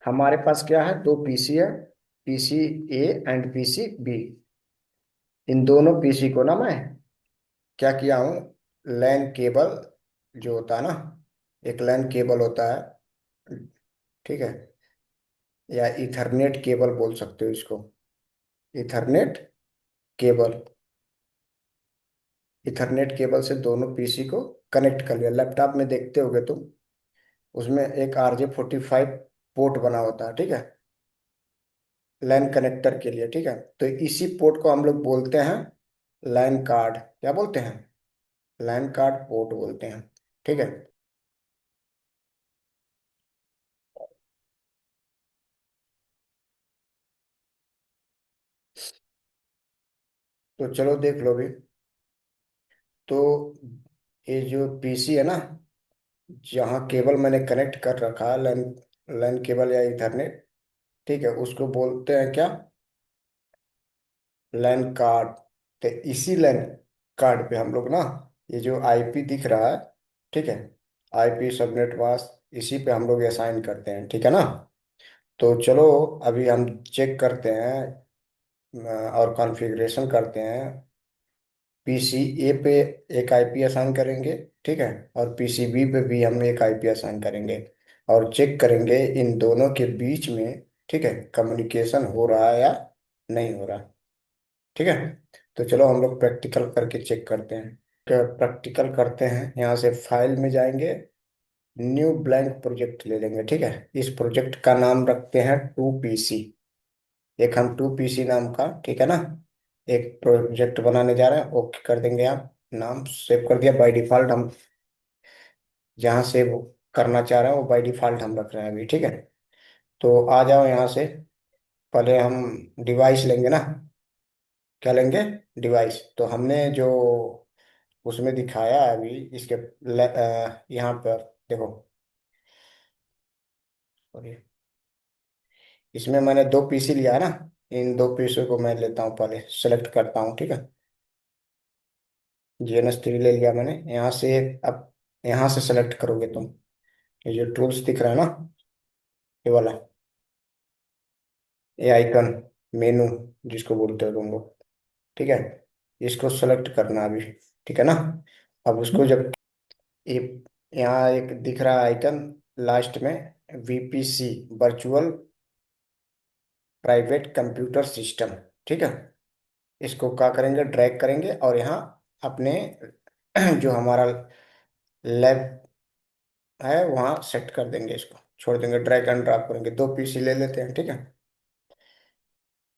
हमारे पास क्या है, दो पीसी है, PC A and PC B. इन दोनों पीसी को ना मैं क्या किया हूँ, लैन केबल जो होता है ना, एक लैन केबल होता है, ठीक है, या इथरनेट केबल बोल सकते हो इसको, इथरनेट केबल। इथरनेट केबल से दोनों पीसी को कनेक्ट कर लिया। लैपटॉप में देखते होगे तुम, उसमें एक RJ45 पोर्ट बना होता है, ठीक है, लैन कनेक्टर के लिए, ठीक है। तो इसी पोर्ट को हम लोग बोलते हैं लैन कार्ड। क्या बोलते हैं? लैन कार्ड पोर्ट बोलते हैं, ठीक है। तो चलो देख लो भी। तो ये जो पीसी है ना, जहाँ केबल मैंने कनेक्ट कर रखा है, लैन लैन केबल या इथरनेट, ठीक है, उसको बोलते हैं क्या, लैन कार्ड। तो इसी लैन कार्ड पे हम लोग ना, ये जो आईपी दिख रहा है, ठीक है, आईपी सबनेट मास्क, इसी पे हम लोग असाइन करते हैं, ठीक है ना। तो चलो अभी हम चेक करते हैं, और कॉन्फ़िगरेशन करते हैं। पीसी ए पे एक आईपी असाइन करेंगे, ठीक है, और पीसी बी पे भी हम एक आईपी असाइन करेंगे, और चेक करेंगे इन दोनों के बीच में, ठीक है, कम्युनिकेशन हो रहा है या नहीं हो रहा, ठीक है। तो चलो हम लोग प्रैक्टिकल करके चेक करते हैं। प्रैक्टिकल करते हैं, यहाँ से फाइल में जाएंगे, न्यू ब्लैंक प्रोजेक्ट ले लेंगे, ठीक है। इस प्रोजेक्ट का नाम रखते हैं 2PC। एक हम 2PC नाम का, ठीक है ना, एक प्रोजेक्ट बनाने जा रहे हैं। ओके कर देंगे, आप नाम सेव कर दिया। बाय डिफॉल्ट हम जहाँ सेव करना चाह रहे हैं वो बाय डिफॉल्ट हम रख रहे हैं अभी, ठीक है। तो आ जाओ यहाँ से, पहले हम डिवाइस लेंगे ना। क्या लेंगे? डिवाइस। तो हमने जो उसमें दिखाया है अभी, इसके यहाँ पर देखो, सॉरी, इसमें मैंने दो पीसी लिया है ना। इन दो पीसी को मैं लेता हूँ, पहले सेलेक्ट करता हूँ, ठीक है। GNS3 ले लिया मैंने यहाँ से। अब यहाँ से सेलेक्ट करोगे तुम, ये जो टूल्स दिख रहा है ना, ये वाला, ये आइकन, मेनू जिसको बोलते हो तुम लोग, ठीक है, इसको सेलेक्ट करना अभी, ठीक है ना। अब उसको जब ये यहाँ एक दिख रहा है आइकन लास्ट में, VPC, virtual private computer system, ठीक है, इसको क्या करेंगे, ड्रैग करेंगे और यहाँ अपने जो हमारा लैब है वहाँ सेट कर देंगे, इसको छोड़ देंगे, ड्रैग एंड ड्रॉप करेंगे। दो पीसी ले लेते हैं, ठीक है,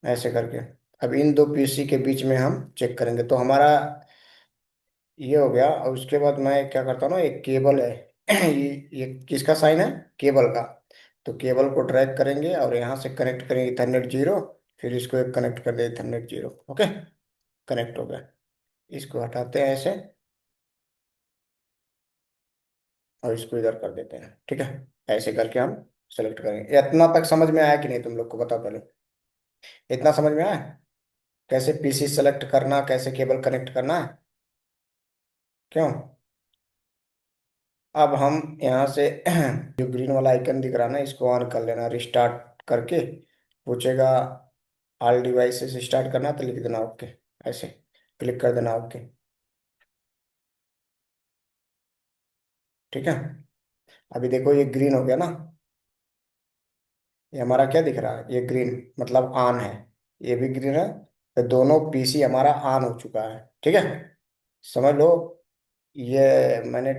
ऐसे करके। अब इन दो पीसी के बीच में हम चेक करेंगे, तो हमारा ये हो गया। और उसके बाद मैं क्या करता हूँ ना, एक केबल है ये किसका साइन है? केबल का। तो केबल को ड्रैग करेंगे और यहाँ से कनेक्ट करेंगे Ethernet 0, फिर इसको एक कनेक्ट कर दे Ethernet 0। ओके, कनेक्ट हो गया। इसको हटाते हैं ऐसे, और इसको इधर कर देते हैं, ठीक है। ऐसे करके हम सेलेक्ट करेंगे। इतना तक समझ में आया कि नहीं तुम लोग को? बताओ पहले, इतना समझ में आया कैसे पीसी सेलेक्ट करना, कैसे केबल कनेक्ट करना है? क्यों? अब हम यहाँ से जो ग्रीन वाला आइकन दिख रहा है ना, इसको ऑन कर लेना, रिस्टार्ट करके पूछेगा ऑल डिवाइसेस स्टार्ट करना, तो लिख देना ओके, ऐसे क्लिक कर देना ओके, ठीक है। अभी देखो ये ग्रीन हो गया ना, ये हमारा क्या दिख रहा है, ये ग्रीन मतलब ऑन है, ये भी ग्रीन है। तो दोनों पीसी हमारा ऑन हो चुका है, ठीक है, समझ लो। ये मैंने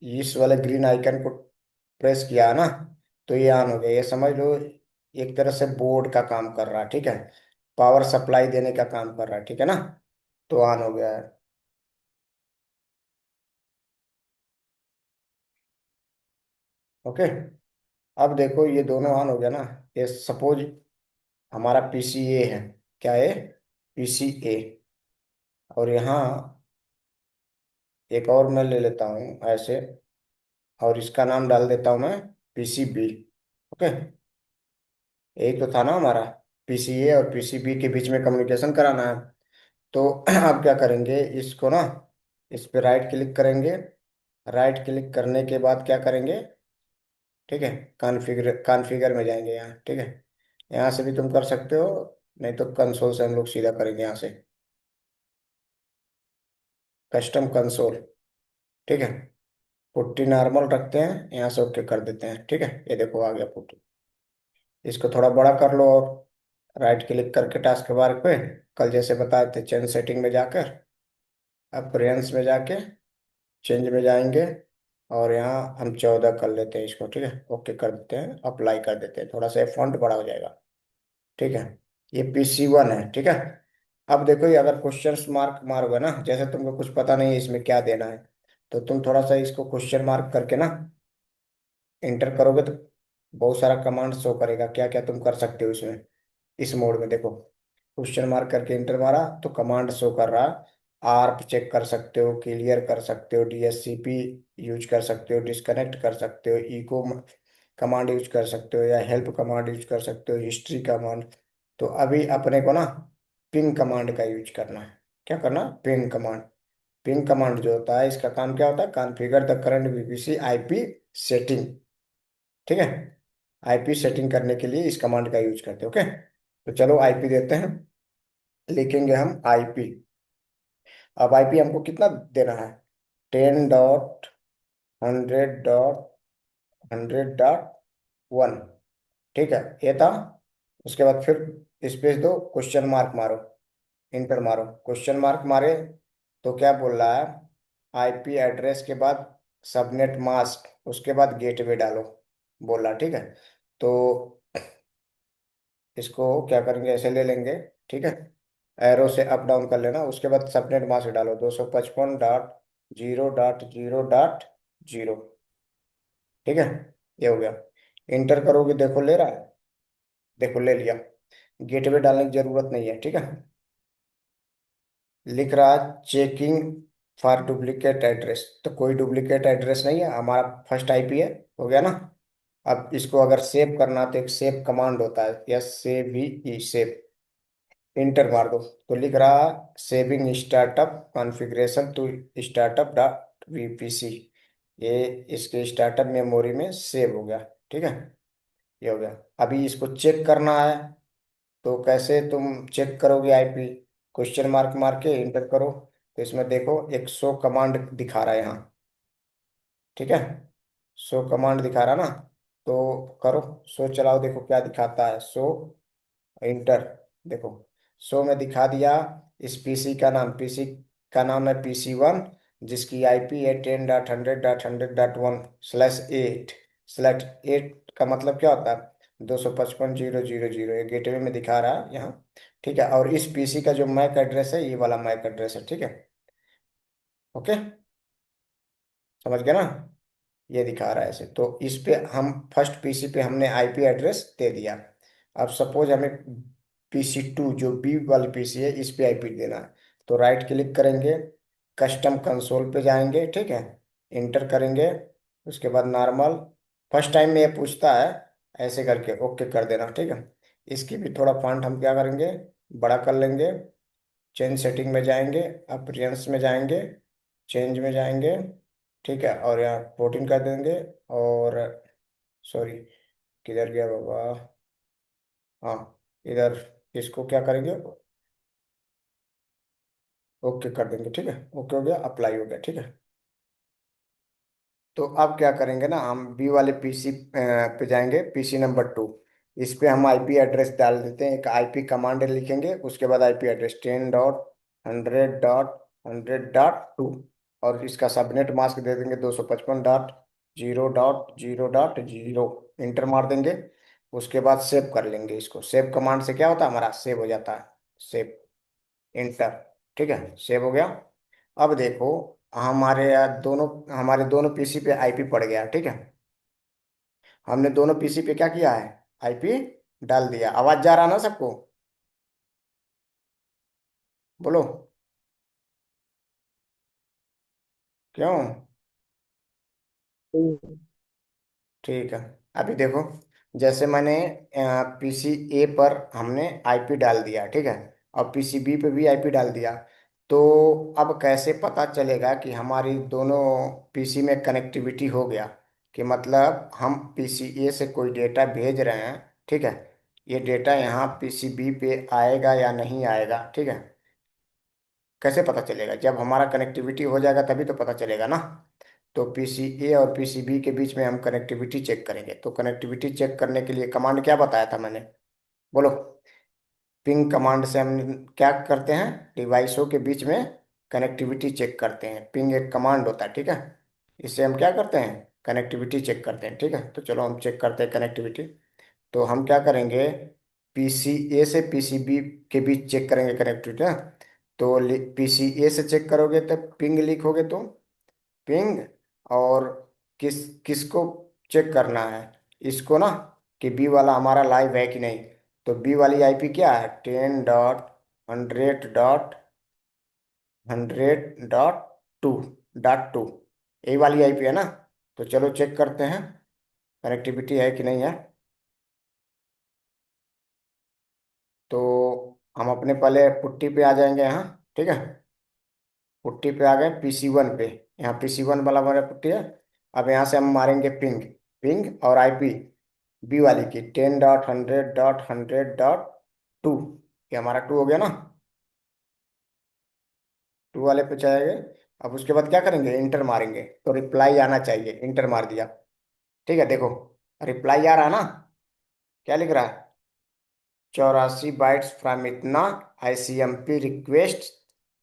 इस वाले ग्रीन आइकन को प्रेस किया है ना, तो ये ऑन हो गया, ये समझ लो एक तरह से बोर्ड का काम कर रहा है, ठीक है, पावर सप्लाई देने का काम कर रहा है, ठीक है ना। तो ऑन हो गया है। ओके, अब देखो ये दोनों ऑन हो गया ना। ये सपोज हमारा PCA है, क्या है? PCA। और यहाँ एक और मैं ले लेता हूँ ऐसे, और इसका नाम डाल देता हूँ मैं PCB। ओके, यही तो था ना हमारा, PCA और PCB के बीच में कम्युनिकेशन कराना है। तो अब क्या करेंगे, इसको ना, इस पे राइट क्लिक करेंगे। राइट क्लिक करने के बाद क्या करेंगे, ठीक है, कॉन्फ़िगर कॉन्फ़िगर में जाएंगे यहाँ, ठीक है। यहाँ से भी तुम कर सकते हो, नहीं तो कंसोल से हम लोग सीधा करेंगे यहाँ से, कस्टम कंसोल, ठीक है। पुट्टी नॉर्मल रखते हैं, यहाँ से ओके कर देते हैं, ठीक है। ये देखो आ गया पुट्टी। इसको थोड़ा बड़ा कर लो, और राइट क्लिक करके टास्क बार पे, कल जैसे बताए थे, चेंज सेटिंग में जाकर अपीयरेंस में जाके चेंज में जाएंगे, और यहाँ हम 14 कर लेते हैं इसको, ठीक है। ओके कर देते हैं, अप्लाई कर देते हैं, थोड़ा सा फॉन्ट बड़ा हो जाएगा, ठीक है। ये PC1 है, ठीक है। अब देखो, ये अगर क्वेश्चन मार्क मारोगे ना, जैसे तुमको कुछ पता नहीं है इसमें क्या देना है, तो तुम थोड़ा सा इसको क्वेश्चन मार्क करके ना इंटर करोगे, तो बहुत सारा कमांड शो करेगा क्या क्या तुम कर सकते हो इसमें। इस मोड में देखो, क्वेश्चन मार्क करके इंटर मारा तो कमांड शो कर रहा है। आर्प चेक कर सकते हो, क्लियर कर सकते हो, DSCP यूज कर सकते हो, डिस्कनेक्ट कर सकते हो, इको कमांड यूज कर सकते हो, या हेल्प कमांड यूज कर सकते हो, हिस्ट्री कमांड। तो अभी अपने को ना पिंग कमांड का यूज करना है। क्या करना? Ping command. पिंग कमांड जो होता है, इसका काम क्या होता है? Configure the current VPC IP setting, ठीक है। IP सेटिंग करने के लिए इस कमांड का यूज करते हैं, ओके। तो चलो IP देते हैं, लिखेंगे हम IP। अब IP हमको कितना देना है? 10.100.100.1, ठीक है, ये था। उसके बाद फिर स्पेस दो, क्वेश्चन मार्क मारो, इंटर मारो। क्वेश्चन मार्क मारे तो क्या बोल रहा है? IP एड्रेस के बाद सबनेट मास्क, उसके बाद गेटवे डालो, बोल रहा, ठीक है। तो इसको क्या करेंगे, ऐसे ले लेंगे, ठीक है। एरो से अप डाउन कर लेना, उसके बाद सबनेट मास्क डालो 255.0.0.0, ठीक है। ये हो गया। इंटर करोगे, देखो ले रहा है, देखो ले लिया। गेटवे डालने की जरूरत नहीं है, ठीक है। लिख रहा है चेकिंग फॉर डुप्लीकेट एड्रेस, तो कोई डुप्लीकेट एड्रेस नहीं है, हमारा फर्स्ट IP है, हो गया ना। अब इसको अगर सेव करना तो एक सेव कमांड होता है, यस सेव ही ई सेव, इंटर मार दो। तो लिख रहा saving startup configuration to startup dot VPC, ये इसके स्टार्टअप मेमोरी में सेव हो गया, ठीक है। ये हो गया। अभी इसको चेक करना है, तो कैसे तुम चेक करोगे IP? क्वेश्चन मार्क मार के इंटर करो, तो इसमें देखो एक शो कमांड दिखा रहा है यहाँ, ठीक है। शो कमांड दिखा रहा ना, तो करो शो चलाओ, देखो क्या दिखाता है शो, इंटर। देखो शो में दिखा दिया, इस PC का नाम, PC का नाम है PC1, जिसकी IP है 10.100.100.1/8/8 का मतलब क्या होता है? 255.0.0.0, ये गेटवे में दिखा रहा है यहाँ, ठीक है। और इस PC का जो मैक एड्रेस है, ये वाला मैक एड्रेस है, ठीक है। ओके, समझ गया ना? ये दिखा रहा है ऐसे, तो इस पे हम फर्स्ट PC पे हमने IP एड्रेस दे दिया। अब सपोज हमें PC2, जो B वाली PC है, इस पे IP देना है, तो राइट क्लिक करेंगे, कस्टम कंसोल पे जाएंगे, ठीक है। इंटर करेंगे, उसके बाद नॉर्मल, फर्स्ट टाइम में ये पूछता है, ऐसे करके ओके कर देना, ठीक है। इसकी भी थोड़ा फॉन्ट हम क्या करेंगे, बड़ा कर लेंगे। चेंज सेटिंग में जाएंगे, अपीयरेंस में जाएंगे, चेंज में जाएंगे, ठीक है, और यहाँ 14 कर देंगे। और सॉरी, किधर गया बाबा? हाँ, इधर इसको क्या करेंगे, ओके कर देंगे, ठीक है। ओके हो गया, अप्लाई हो गया, ठीक है। तो अब क्या करेंगे ना, हम बी वाले PC पे जाएंगे, PC नंबर 2। इस पे हम IP एड्रेस डाल देते हैं, एक IP कमांड लिखेंगे, उसके बाद IP एड्रेस 10.100.100.2, और इसका सबनेट मास्क दे देंगे 255.0.0.0, इंटर मार देंगे। उसके बाद सेव कर लेंगे इसको, सेव कमांड से क्या होता है, हमारा सेव हो जाता है, सेव, इंटर, ठीक है। सेव हो गया। अब देखो, हमारे दोनों PC पे IP पड़ गया, ठीक है। हमने दोनों PC पे क्या किया है, IP डाल दिया। आवाज जा रहा ना सबको? बोलो, क्यों? ठीक है। अभी देखो, जैसे मैंने PC A पर हमने IP डाल दिया, ठीक है, और PC B पे भी IP डाल दिया, तो अब कैसे पता चलेगा कि हमारी दोनों PC में कनेक्टिविटी हो गया? कि मतलब हम पीसीए से कोई डेटा भेज रहे हैं, ठीक है, ये डेटा यहाँ पीसीबी पे आएगा या नहीं आएगा, ठीक है। कैसे पता चलेगा? जब हमारा कनेक्टिविटी हो जाएगा तभी तो पता चलेगा ना। तो पीसीए और पीसीबी के बीच में हम कनेक्टिविटी चेक करेंगे। तो कनेक्टिविटी चेक करने के लिए कमांड क्या बताया था मैंने? बोलो। पिंग कमांड से हम क्या करते हैं? डिवाइसों के बीच में कनेक्टिविटी चेक करते हैं। पिंग एक कमांड होता है, ठीक है। इससे हम क्या करते हैं? कनेक्टिविटी चेक करते हैं, ठीक है। तो चलो हम चेक करते हैं कनेक्टिविटी। तो हम क्या करेंगे? पीसीए से पीसीबी के बीच चेक करेंगे कनेक्टिविटी ना। तो पीसीए से चेक करोगे तो पिंग लिखोगे तुम, पिंग। और किस किसको चेक करना है? इसको ना, कि बी वाला हमारा लाइव है कि नहीं। तो बी वाली आईपी क्या है? 10.100.100.2 यही वाली आईपी है ना। तो चलो चेक करते हैं कनेक्टिविटी है कि नहीं है। तो हम अपने पहले पुट्टी पे आ जाएंगे यहाँ, ठीक है। पुट्टी पे आ गए पीसी 1 पे। यहाँ पीसी 1 वाला हमारा पुट्टी है। अब यहाँ से हम मारेंगे पिंग। पिंग और आईपी बी वाली की 10.100.100.2। ये हमारा 2 हो गया ना। 2 वाले पे जाएंगे। अब उसके बाद क्या करेंगे? इंटर मारेंगे तो रिप्लाई आना चाहिए। इंटर मार दिया, ठीक है। देखो रिप्लाई आ रहा है ना। क्या लिख रहा है? 84 बाइट्स फ्रॉम इतना, आईसीएमपी रिक्वेस्ट,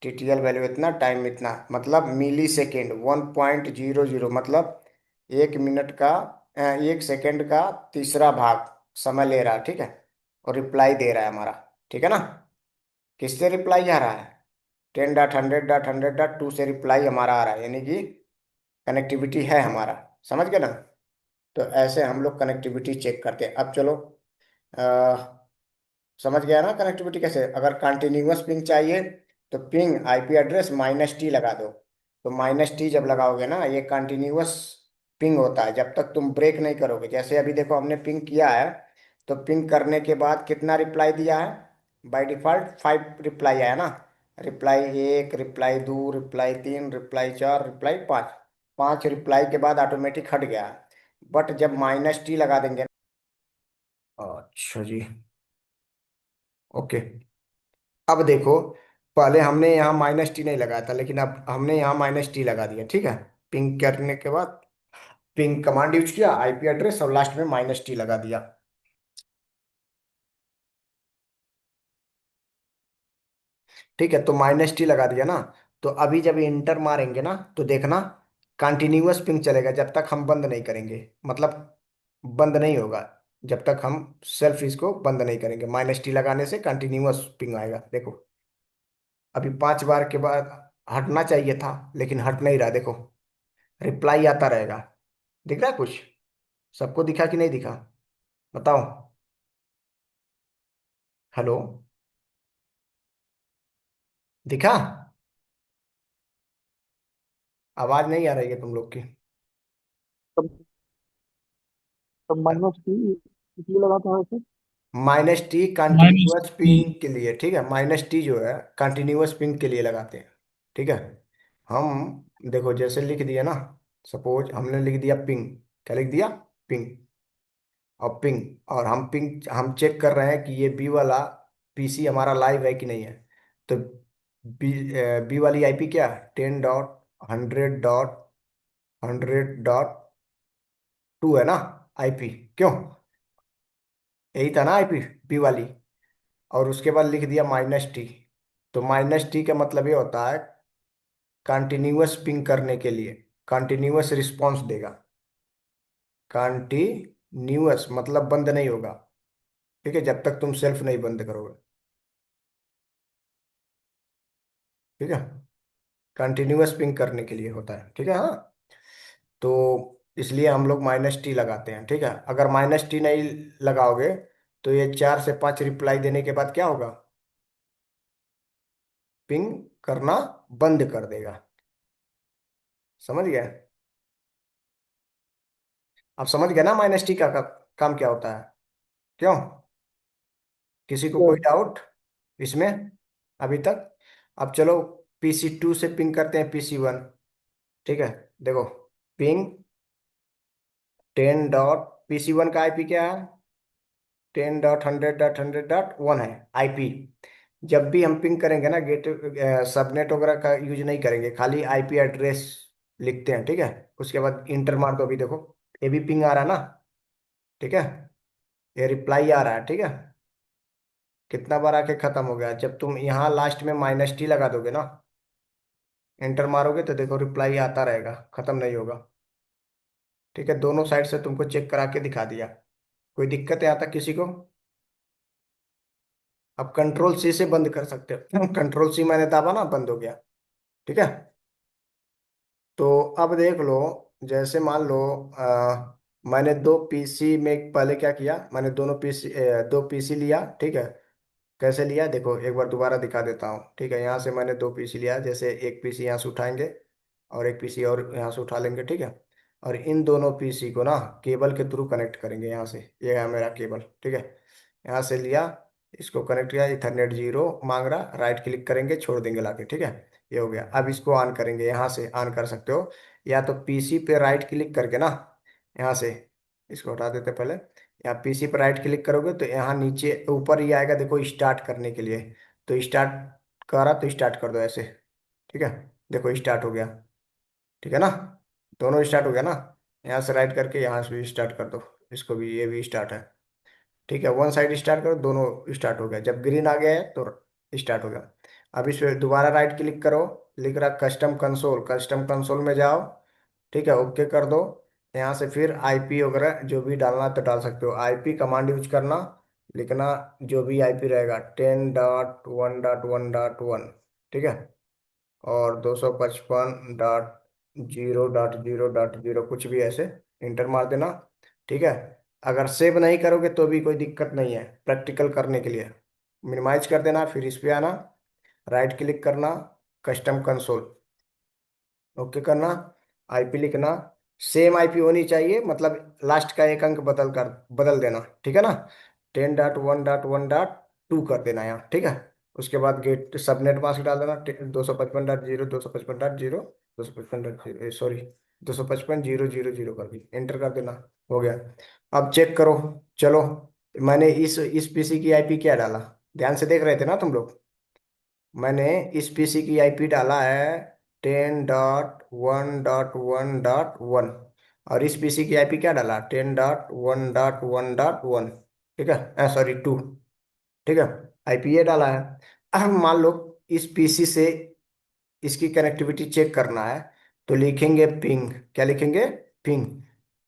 टीटीएल वैल्यू इतना, टाइम इतना, मतलब मिली सेकेंड 1.00, मतलब 1 मिनट का 1 सेकेंड का तीसरा भाग समय ले रहा है, ठीक है। और रिप्लाई दे रहा है हमारा, ठीक है ना। किससे रिप्लाई आ रहा है? 10.100.100.2 से रिप्लाई हमारा आ रहा है, यानी कि कनेक्टिविटी है हमारा। समझ गए ना। तो ऐसे हम लोग कनेक्टिविटी चेक करते हैं। अब चलो, समझ गया ना कनेक्टिविटी कैसे? अगर कंटिन्यूअस पिंग चाहिए तो पिंग आईपी एड्रेस -T लगा दो। तो -T जब लगाओगे ना, ये कंटिन्यूअस पिंग होता है जब तक तुम ब्रेक नहीं करोगे। जैसे अभी देखो हमने पिंग किया है, तो पिंग करने के बाद कितना रिप्लाई दिया है? बाय डिफॉल्ट 5 रिप्लाई आया ना। Reply 1, reply 2, reply 3, reply 4, reply 5। 5 reply के बाद ऑटोमेटिक हट गया। बट जब -T लगा देंगे। अच्छा जी, ओके। अब देखो, पहले हमने यहाँ -T नहीं लगाया था, लेकिन अब हमने यहाँ -T लगा दिया, ठीक है। पिंग करने के बाद पिंग कमांड यूज किया, आईपी एड्रेस, और लास्ट में -T लगा दिया। ठीक है, तो -T लगा दिया ना। तो अभी जब इंटर मारेंगे ना, तो देखना कंटिन्यूअस पिंग चलेगा जब तक हम बंद नहीं करेंगे। मतलब बंद नहीं होगा जब तक हम सेल्फ इसको बंद नहीं करेंगे। -T लगाने से कंटिन्यूअस पिंग आएगा। देखो अभी 5 बार के बाद हटना चाहिए था, लेकिन हट नहीं रहा। देखो रिप्लाई आता रहेगा। दिख रहा है कुछ? सबको दिखा कि नहीं दिखा? बताओ। हेलो? दिखा? आवाज नहीं आ रही है तुम लोग की। तब तब -T इसलिए लगाते हैं वैसे। -T माइनस कंटिन्यूअस पिंग के लिए, ठीक है। -T जो है कंटिन्यूअस पिंग के लिए लगाते हैं, ठीक है। हम देखो जैसे लिख दिया ना, सपोज हमने लिख दिया पिंग। क्या लिख दिया? पिंग। और पिंग, और हम चेक कर रहे हैं कि ये बी वाला पीसी हमारा लाइव है कि नहीं है। तो बी वाली आईपी क्या है? 10.100.100.2 है ना आईपी। क्यों? यही था ना आईपी बी वाली। और उसके बाद लिख दिया -T। तो -T का मतलब ये होता है कंटिन्यूअस पिंग करने के लिए कंटिन्यूअस रिस्पॉन्स देगा। कंटिन्यूअस मतलब बंद नहीं होगा, ठीक है, जब तक तुम सेल्फ नहीं बंद करोगे, ठीक है। कंटिन्यूअस पिंग करने के लिए होता है, ठीक है, हाँ। तो इसलिए हम लोग -T लगाते हैं, ठीक है। अगर -T नहीं लगाओगे तो ये 4 से 5 रिप्लाई देने के बाद क्या होगा? पिंग करना बंद कर देगा। समझ गए? आप समझ गए ना -T का काम क्या होता है? क्यों? किसी को कोई डाउट इसमें अभी तक? अब चलो पीसी 2 से पिंग करते हैं पीसी 1, ठीक है। देखो पिंग 10.PC1 का आईपी क्या है? 10.100.100.1 है आईपी। जब भी हम पिंग करेंगे ना, गेट सबनेट वगैरह का यूज नहीं करेंगे, खाली आईपी एड्रेस लिखते हैं, ठीक है। उसके बाद इंटर मार दो। अभी देखो, ये भी पिंग आ रहा है ना, ठीक है। ये रिप्लाई आ रहा है, ठीक है। कितना बार आके खत्म हो गया। जब तुम यहाँ लास्ट में -T लगा दोगे ना, एंटर मारोगे, तो देखो रिप्लाई आता रहेगा, खत्म नहीं होगा। ठीक है, दोनों साइड से तुमको चेक करा के दिखा दिया। कोई दिक्कत है यहाँ तक किसी को? अब कंट्रोल C से बंद कर सकते हो। कंट्रोल C मैंने दाबा ना, बंद हो गया। ठीक है। तो अब देख लो, जैसे मान लो मैंने दो पीसी में पहले क्या किया, मैंने दोनों पीसी, दो पीसी लिया, ठीक है। कैसे लिया देखो, एक बार दोबारा दिखा देता हूँ, ठीक है। यहाँ से मैंने दो पीसी लिया, जैसे एक पीसी यहाँ से उठाएंगे और एक पीसी और यहाँ से उठा लेंगे, ठीक है। और इन दोनों पीसी को ना केबल के थ्रू कनेक्ट करेंगे यहाँ से। ये है मेरा केबल, ठीक है। यहाँ से लिया, इसको कनेक्ट किया, इथरनेट 0 मांग रहा, राइट क्लिक करेंगे, छोड़ देंगे लाके, ठीक है। ये हो गया। अब इसको ऑन करेंगे, यहाँ से ऑन कर सकते हो, या तो पीसी पे राइट क्लिक करके ना, यहाँ से इसको हटा देते पहले। यहाँ पीसी पर राइट क्लिक करोगे तो यहाँ नीचे ऊपर ही आएगा, देखो स्टार्ट करने के लिए। तो स्टार्ट करा तो स्टार्ट कर दो ऐसे, ठीक है। देखो स्टार्ट हो गया, ठीक है ना। दोनों स्टार्ट हो गया ना। यहाँ से राइट करके यहाँ से भी स्टार्ट कर दो, इसको भी, ये भी स्टार्ट है, ठीक है। वन साइड स्टार्ट करो, दोनों स्टार्ट हो गया। जब ग्रीन आ गया है तो स्टार्ट हो गया। अब इस पे दोबारा राइट क्लिक करो, लिख रहा कस्टम कंसोल, कस्टम कंसोल में जाओ, ठीक है, ओके कर दो। यहाँ से फिर आईपी वगैरह जो भी डालना है तो डाल सकते हो। आईपी कमांड यूज करना, लिखना जो भी आईपी रहेगा, 10.1.1.1, ठीक है। और 255.0.0.0 कुछ भी ऐसे इंटर मार देना, ठीक है। अगर सेव नहीं करोगे तो भी कोई दिक्कत नहीं है, प्रैक्टिकल करने के लिए मिनिमाइज कर देना, फिर इस पे आना, राइट क्लिक करना, कस्टम कंसोल, ओके करना, आईपी लिखना, सेम आईपी होनी चाहिए, मतलब लास्ट का एक अंक बदल देना, ठीक है ना। 10.1.1.2 कर देना यहाँ, ठीक है। उसके बाद गेट सबनेट मास्क डाल देना, 255.0, 255.0, 255, सॉरी, 255.0.0.0 कर दी, एंटर कर देना, हो गया। अब चेक करो, चलो। मैंने इस पीसी की आईपी क्या डाला, ध्यान से देख रहे थे ना तुम लोग। मैंने इस पीसी की आईपी डाला है 10.1.1.1, और इस पीसी की आईपी क्या डाला, 10.1.1.1, ठीक है, सॉरी 2, ठीक है। आईपी ये डाला है। अब मान लो इस पीसी से इसकी कनेक्टिविटी चेक करना है, तो लिखेंगे पिंग, क्या लिखेंगे, पिंग।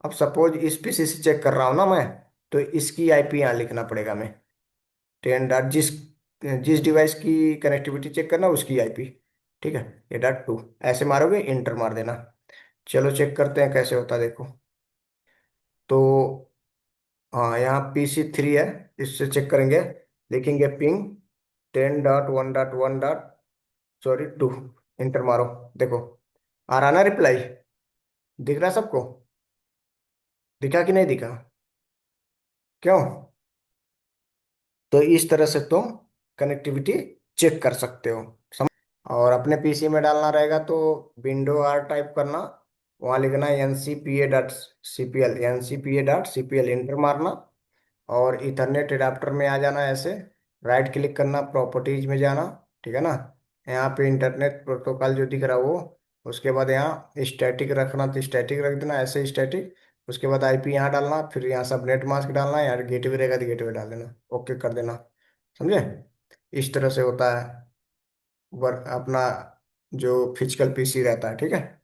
अब सपोज इस पीसी से चेक कर रहा हूँ ना मैं, तो इसकी आईपी यहाँ लिखना पड़ेगा मैं, 10 डॉट, जिस जिस डिवाइस की कनेक्टिविटी चेक करना उसकी आईपी, ठीक है। ये .2 ऐसे मारोगे, इंटर मार देना। चलो चेक करते हैं कैसे होता है, देखो। तो हाँ, यहाँ PC3 है, इससे चेक करेंगे, लिखेंगे पिंग 10.1.1. सॉरी 2, इंटर मारो। देखो आ रहा ना रिप्लाई, दिख रहा सबको? दिखा कि नहीं दिखा? क्यों? तो इस तरह से तुम कनेक्टिविटी चेक कर सकते हो। और अपने पीसी में डालना रहेगा तो विंडो R टाइप करना, वहाँ लिखना NCPA.CPL इंटर मारना, और इथरनेट एडाप्टर में आ जाना ऐसे, राइट क्लिक करना, प्रॉपर्टीज में जाना, ठीक है ना। यहाँ पे इंटरनेट प्रोटोकॉल जो दिख रहा है वो, उसके बाद यहाँ स्टैटिक रखना तो स्टैटिक रख देना ऐसे, स्टैटिक। उसके बाद आईपी यहाँ डालना, फिर यहाँ सबनेट मास्क डालना, यहाँ गेटवे रहेगा तो गेटवे डाल देना, ओके कर देना। समझे? इस तरह से होता है वर्क अपना, जो फिजिकल पीसी रहता है, ठीक है।